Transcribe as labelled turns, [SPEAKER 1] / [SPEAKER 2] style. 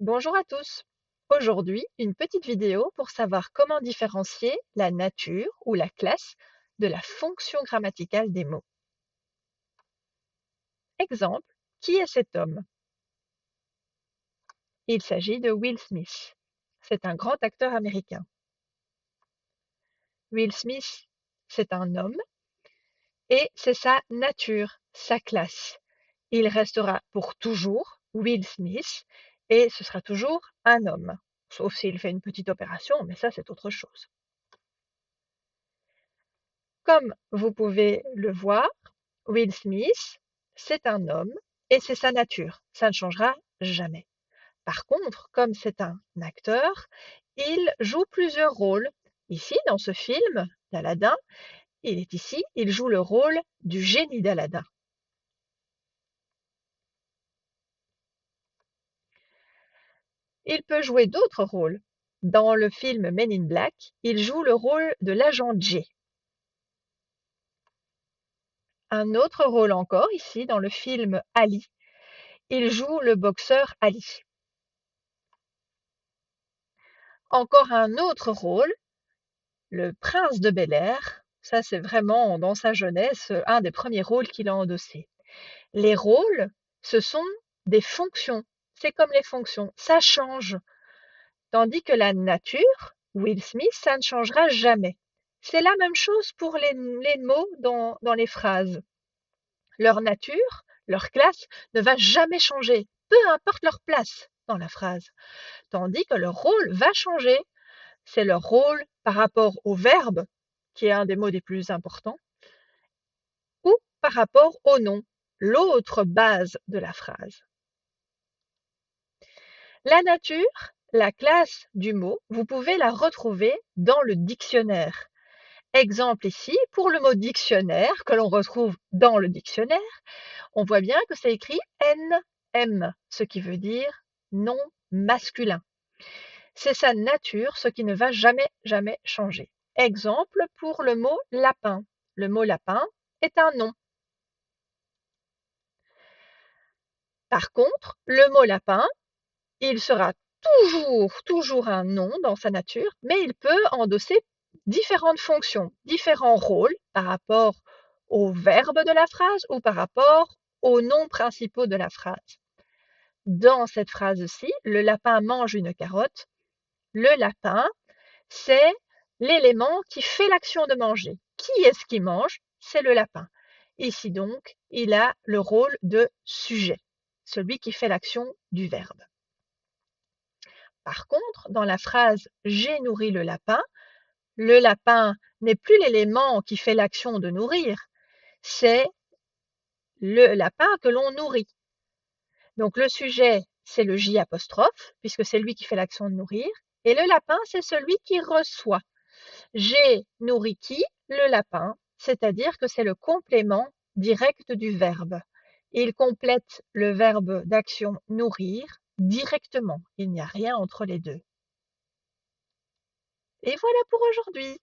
[SPEAKER 1] Bonjour à tous. Aujourd'hui, une petite vidéo pour savoir comment différencier la nature ou la classe de la fonction grammaticale des mots. Exemple, qui est cet homme? Il s'agit de Will Smith. C'est un grand acteur américain. Will Smith, c'est un homme et c'est sa nature, sa classe. Il restera pour toujours Will Smith et ce sera toujours un homme, sauf s'il fait une petite opération, mais ça c'est autre chose. Comme vous pouvez le voir, Will Smith, c'est un homme et c'est sa nature. Ça ne changera jamais. Par contre, comme c'est un acteur, il joue plusieurs rôles. Ici, dans ce film d'Aladin, il joue le rôle du génie d'Aladin. Il peut jouer d'autres rôles. Dans le film Men in Black, il joue le rôle de l'agent J. Un autre rôle encore, ici, dans le film Ali, il joue le boxeur Ali. Encore un autre rôle, le prince de Bel-Air, ça c'est vraiment dans sa jeunesse un des premiers rôles qu'il a endossé. Les rôles, ce sont des fonctions. C'est comme les fonctions, ça change. Tandis que la nature, Will Smith, ça ne changera jamais. C'est la même chose pour les mots dans les phrases. Leur nature, leur classe ne va jamais changer, peu importe leur place dans la phrase. Tandis que leur rôle va changer. C'est leur rôle par rapport au verbe, qui est un des mots les plus importants, ou par rapport au nom, l'autre base de la phrase. La nature, la classe du mot, vous pouvez la retrouver dans le dictionnaire. Exemple ici, pour le mot dictionnaire que l'on retrouve dans le dictionnaire, on voit bien que c'est écrit NM, ce qui veut dire nom masculin. C'est sa nature, ce qui ne va jamais changer. Exemple pour le mot lapin. Le mot lapin est un nom. Par contre, le mot lapin, il sera toujours un nom dans sa nature, mais il peut endosser différentes fonctions, différents rôles par rapport aux verbes de la phrase ou par rapport aux noms principaux de la phrase. Dans cette phrase-ci, le lapin mange une carotte. Le lapin, c'est l'élément qui fait l'action de manger. Qui est-ce qui mange? C'est le lapin. Ici donc, il a le rôle de sujet, celui qui fait l'action du verbe. Par contre, dans la phrase j'ai nourri le lapin n'est plus l'élément qui fait l'action de nourrir, c'est le lapin que l'on nourrit. Donc le sujet, c'est le J apostrophe, puisque c'est lui qui fait l'action de nourrir, et le lapin, c'est celui qui reçoit. J'ai nourri qui? Le lapin, c'est-à-dire que c'est le complément direct du verbe. Il complète le verbe d'action nourrir directement. Il n'y a rien entre les deux. Et voilà pour aujourd'hui.